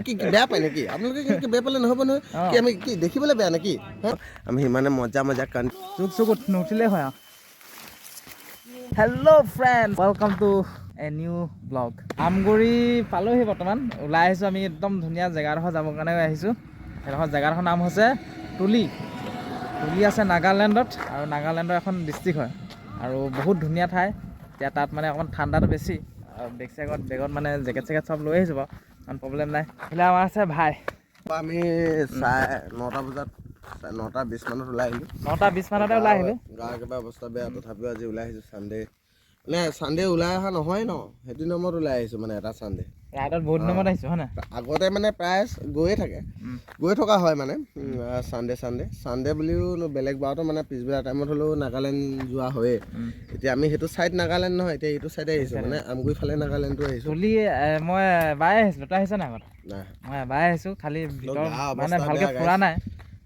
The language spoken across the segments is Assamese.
কি বেয়া পায় নেকি আপোনালোকে কি বেয়া পালে নহ'ব নহয় কি আমি কি দেখিবলৈ বেয়া নেকি আমি সিমানে মজা মজা চুকুত নুঠিলে হয় hello' friend welcome to a new blog Amguri পালোহি বৰ্তমান ওলাই আহিছোঁ আমি একদম ধুনীয়া জেগাডোখৰ যাবৰ কাৰণে আহিছোঁ সেইডোখৰ জেগাডোখৰ নাম হৈছে তুলি আছে নাগালেণ্ডত আৰু নাগালেণ্ডৰ এখন ডিষ্ট্ৰিক্ট হয় আৰু বহুত ধুনীয়া ঠাই এতিয়া তাত মানে অকণমান ঠাণ্ডাটো বেছি বেগত মানে জেকেট চব লৈ আহিছোঁ বাৰু ইমান প্ৰব্লেম নাই এইফালে আমাৰ আছে ভাই আমি 9টা বজাত 9:20 মানত ওলাই আহিলোঁ 9:20 মানতে ওলাই আহিলোঁ গা একেবাৰে অৱস্থা বেয়া তথাপিও আজি ওলাই আহিছোঁ চানডে ওলাই অহা নহয় ন সেইটো নামত ওলাই আহিছোঁ মানে এটা চানডে ৰাইডত বহুত নামত আহিছোঁ হয় নাই আগতে মানে প্ৰায় গৈ থকা হয় মানে চানডে বুলিও বেলেগ বাৰতো মানে পিছবেলা টাইমত হ'লেও নাগালেণ্ড যোৱা হয়েই এতিয়া আমি সেইটো চাইড নাগালেণ্ড নহয় এতিয়া এইটো চাইডে আহিছোঁ মানে আমগুৰি ফালে নাগালেণ্ডটো আহিছোঁ তুলি মই বাই আহিছিলোঁ তই আহিছ নাই আগত নাই মই বাই আহিছোঁ খালি ভিতৰত মানে ভালকৈ ফুৰা নাই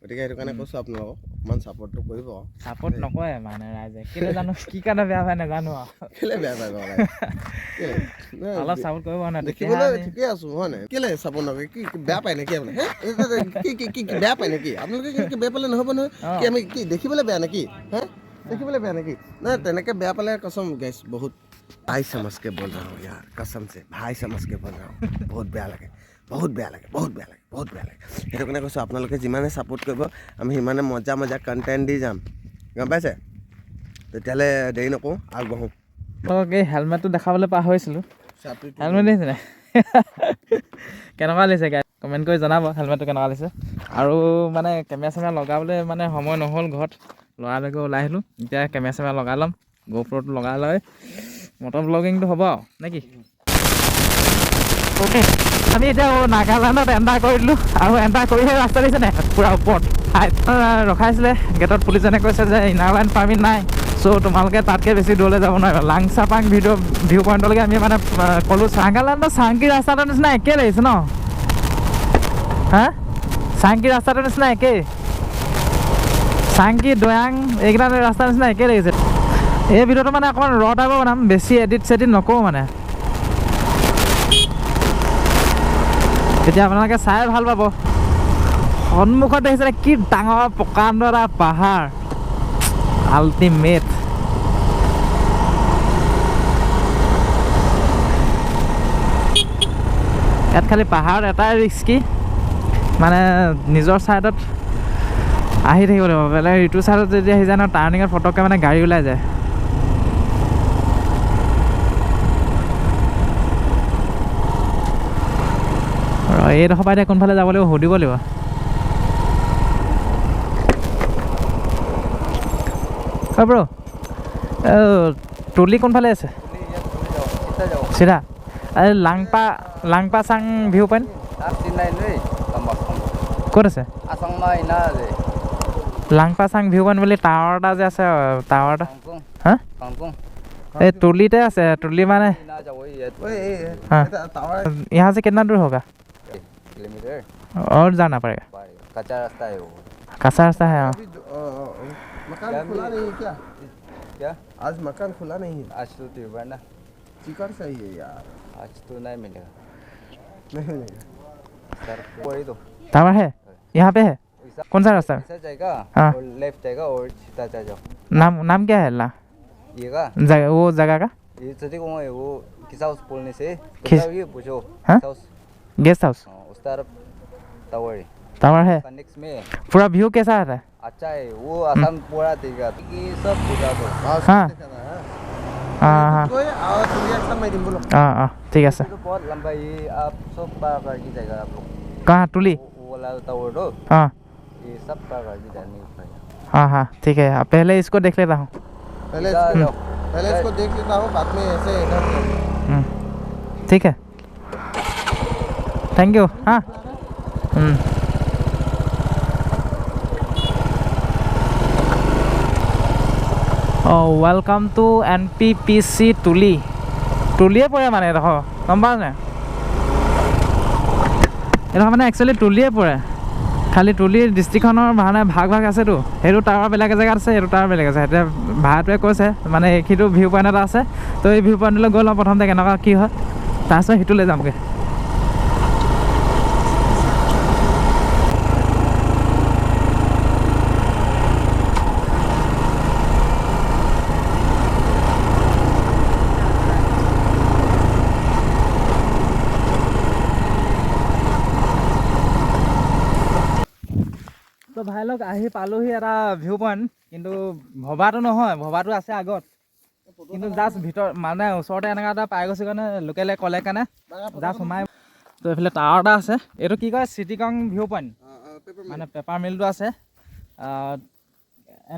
গতিকে সেইটো কাৰণে কৈছোঁ আপোনালোকক অকণমান ছাপোৰ্টটো কৰিব ছাপোৰ্ট নকৰে মানে ৰাইজে কেলৈ জানো কি কাৰণে বেয়া পায় নাজানো আৰু কেলৈ বেয়া পায় অলপ ছাপোৰ্ট কৰিব নাই দেখিবলৈ ঠিকে আছোঁ হয় নাই কেলৈ ছাপোৰ্ট নকৰে কি বেয়া পায় নেকি আপুনি কি বেয়া পায় নেকি আপোনালোকে কি বেয়া পালে নহ'ব নহয় কি আমি কি দেখিবলৈ বেয়া নেকি দেখিবলৈ বেয়া নেকি নাই তেনেকৈ বেয়া পালে কচম গাইছ বহুত ভাই समझके बोल रहा हूँ यार कसम से भाई समझके बोल रहा हूँ बहुत বেয়া লাগে সেইটো কাৰণে কৈছোঁ আপোনালোকে যিমানে ছাপোৰ্ট কৰিব আমি সিমানে মজা কণ্টেণ্ট দি যাম গম পাইছে তেতিয়াহ'লে দেৰি নকৰোঁ আগবাঢ়োঁ এই হেলমেটটো দেখাবলৈ পাহৰিছিলোঁ হেলমেট দেখিছে নাই কেনেকুৱা লাগিছে গাই কমেণ্ট কৰি জনাব হেলমেটটো কেনেকুৱা লাগিছে আৰু মানে কেমেৰা লগাবলৈ মানে সময় নহ'ল ঘৰত লৰালৈকে ওলাই আহিলোঁ এতিয়া কেমেৰা লগাই ল'ম GoProটো লগাই লৈ মটৰ ব্লগিংটো হ'ব আৰু নেকি অ'কে আমি এতিয়া নাগালেণ্ডত এণ্টাৰ কৰি দিলোঁ আৰু এণ্টাৰ কৰিহে ৰাস্তা দিছে নাই পূৰা ওপৰত ৰখাইছিলে গেটত পুলিচজনে কৈছে যে ইনাৰলাইন পাৰ্মিট নাই চ' তোমালোকে তাতকৈ বেছি দূৰলৈ যাব নোৱাৰিবা লাংচাপাং ভিউ পইণ্টলৈকে আমি মানে ক'লোঁ নাগালেণ্ডৰ চাংকি ৰাস্তাটোৰ নিচিনা একেই লাগিছে ন চাংকি ৰাস্তাটোৰ নিচিনা একেই চাংকি দয়াং এইকেইটা ৰাস্তাৰ নিচিনা একেই লাগিছে এই ভিডিঅ'টো মানে অকণমান ৰ টাইপৰ বনাম বেছি এডিট নকৰোঁ মানে তেতিয়া আপোনালোকে চাই ভাল পাব সন্মুখত দেখিছে কি ডাঙৰ প্ৰকাণ্ড এটা পাহাৰ আল্টিমেট ইয়াত খালি পাহাৰত এটাই ৰিস্কি মানে নিজৰ ছাইডত আহি থাকিব লাগিব বেলেগ ইটো ছাইডত যদি আহি যায় ন টাৰ্ণিঙত ফটককৈ মানে গাড়ী ওলাই যায় এইডোখৰ পৰা এতিয়া কোনফালে যাব লাগিব সুধিব লাগিব হয় ব্ৰ তুলি কোনফালে আছে চিধা এই লাংপা চাং ভিউ পইণ্ট ক'ত আছে লাংপা চাং ভিউ পইণ্ট বুলি টাৱাৰ এটা যে আছে টাৱাৰ এটা হা এই तुली আছে तुली মানে यहाँ से कितना दूर होगा किलोमीटर और जाना पड़ेगा कच्चा रास्ता है वो कच्चा रास्ता है मकान खुला नहीं है क्या आज मकान खुला नहीं है आज तो त्योहार ना चिकन चाहिए यार आज तो नहीं मिलेगा सर कोई तो टावर है यहाँ पे है कौन सा रास्ता ऐसा जाएगा और लेफ्ट जाएगा और सीधा चल जाओ नाम क्या है ला ये का वो जगह का ये सच्ची को है वो किस हाउस बोलने से ये पूछो गेस्ट हाउस उस तरफ टावर है नेक्स्ट में पूरा व्यू कैसा आता है अच्छा है वो आसाम पूरा देगा कि सब पूरा तो हाँ ठीक है सर बहुत लंबा ये आप सब पार करके जाएगा आप लोग कहाँ तुली वो वाला टावर दो हाँ ये सब पार करके जाने हाँ ठीक है पहले इसको देख लेता हूँ पहले इसको देख लेता हूँ बाद में ऐसे इधर ठीक है थैंक यू हाँ वेलकम टू NPPC তুলিয়ে পৰে মানে এডোখৰ গম পাওঁ নে এডোখৰ মানে একচুৱেলি তুলিয়ে পৰে খালি তুলি ডিষ্ট্ৰিক্টখনৰ মানে ভাগ আছেতো সেইটো টাৱাৰ বেলেগ জেগাত আছে সেইটো টাৱাৰ বেলেগ আছে এতিয়া ভাড়াটোৱে কৈছে মানে এইটো ভিউ পইণ্ট এটা আছে তো এই ভিউ পইণ্টলৈ গৈ লওঁ প্ৰথমতে কেনেকুৱা কি হয় তাৰপিছত সিটোলৈ যামগৈ ভাই লগ আহি পালোহি এটা ভিউ পইণ্ট কিন্তু ভবাটো নহয় ভবাটো আছে আগত কিন্তু জাষ্ট ভিতৰ মানে ওচৰতে এনেকুৱা এটা পাই গৈছোঁ কাৰণে লোকেলে ক'লে কাৰণে জাষ্ট সোমাই তো এইফালে টাৱাৰ এটা আছে এইটো কি কয় চিটিকং ভিউ পইণ্ট মানে পেপাৰ মিলটো আছে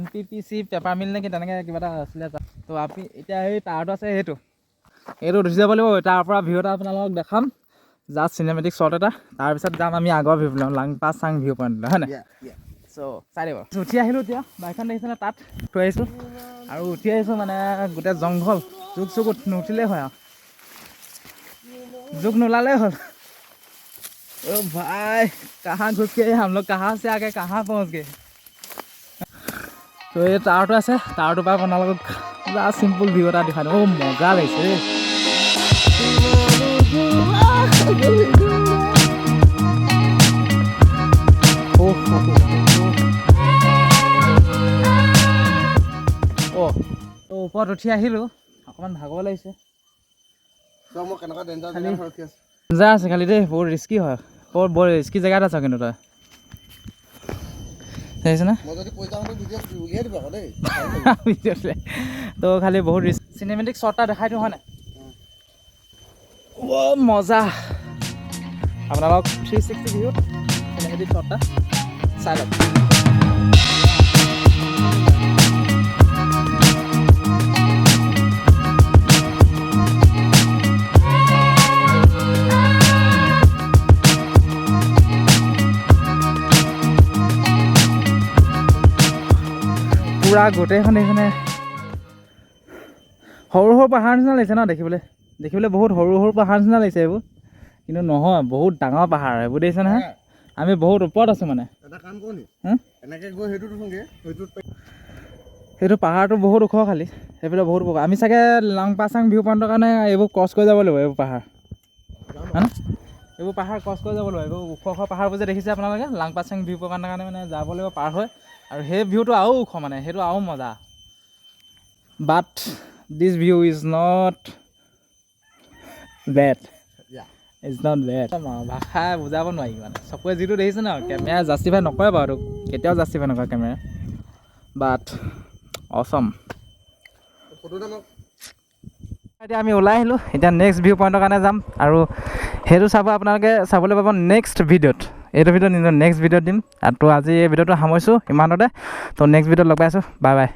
NPPC পেপাৰ মিল নে কি তেনেকৈ কিবা এটা আছিলে তো আপুনি এতিয়া এই টাৱাৰটো আছে এইটো উঠি যাব লাগিব তাৰ পৰা ভিউ এটা আপোনালোকক দেখাম জাষ্ট চিনেমেটিক শ্বট এটা তাৰপিছত যাম আমি আগৰ ভিউ লাংপা চাং ভিউ পইণ্টলৈ হয় নাই চ' চাই দিব উঠি আহিলোঁ এতিয়া বাইকখন দেখিছেনে তাত থৈ আহিছোঁ আৰু উঠি আহিছোঁ মানে গোটেই জংঘল জোক চোক নুঠিলেই হয় আৰু জোক নোলালেই হ'ল অ' ভাই কাहाँ घुस के हम लोग कहाँ से आके कहाँ पहुँच गए তো এই টাৱাৰটো আছে টাৱাৰটোৰ পৰা আপোনালোকক পুৰা চিম্পুল ভিউ এটা দেখাই দিওঁ অ' মজা লাগিছে দেই ওপৰত উঠি আহিলোঁ অকণমান ভাগৰ লাগিছে ডেঞ্জাৰ আছে খালি দেই বহুত ৰিস্কি হয় বৰ ৰিস্কি জেগাত আছ কিন্তু তই দেখিছেনে তো খালি বহুত ৰিস্ক চিনেমেটিক শ্বট এটা দেখাই দিওঁ হয় নাই অ' মজা আপোনালোক 360 ভিউত চিনেমেটিক শ্বট এটা চাই লওক পুৰা গোটেইখন এইখনে সৰু সৰু পাহাৰ নিচিনা লাগিছে ন দেখিবলৈ বহুত সৰু সৰু পাহাৰ নিচিনা লাগিছে এইবোৰ কিন্তু নহয় বহুত ডাঙৰ পাহাৰ এইবোৰ দেখিছে নহয় আমি বহুত ওপৰত আছোঁ মানে সেইটো পাহাৰটো বহুত ওখ খালি সেইফালে বহুত ওখ আমি চাগে লাংপাচাং ভিউ পইণ্টৰ কাৰণে এইবোৰ ক্ৰছ কৰি যাব লাগিব এইবোৰ পাহাৰ হয়নে এইবোৰ পাহাৰ ক্ৰছ কৰি যাব লাগিব এইবোৰ ওখ ওখ পাহাৰবোৰ যে দেখিছে আপোনালোকে লাংপাচাং ভিউ পইণ্টৰ কাৰণে মানে যাব লাগিব পাৰ হৈ আৰু সেই ভিউটো আৰু ওখ মানে সেইটো আৰু মজা but this view is not bad it's not bad ভাষা বুজাব নোৱাৰি মানে চকুৱে যিটো দেখিছে ন কেমেৰা জাষ্টিফাই নকৰে বাৰু কেতিয়াও জাষ্টিফাই নকৰে কেমেৰা বাট অচম এতিয়া আমি ওলাই আহিলোঁ এতিয়া নেক্সট ভিউ পইণ্টৰ কাৰণে যাম আৰু সেইটো আপোনালোকে চাবলৈ পাব নেক্সট ভিডিঅ'ত এইটো ভিডিঅ'ত নেক্সট ভিডিঅ'ত দিম আৰু তো আজি এই ভিডিঅ'টো সামৰিছোঁ ইমানতে তো নেক্সট ভিডিঅ'ত লগ পাইছোঁ বাই বাই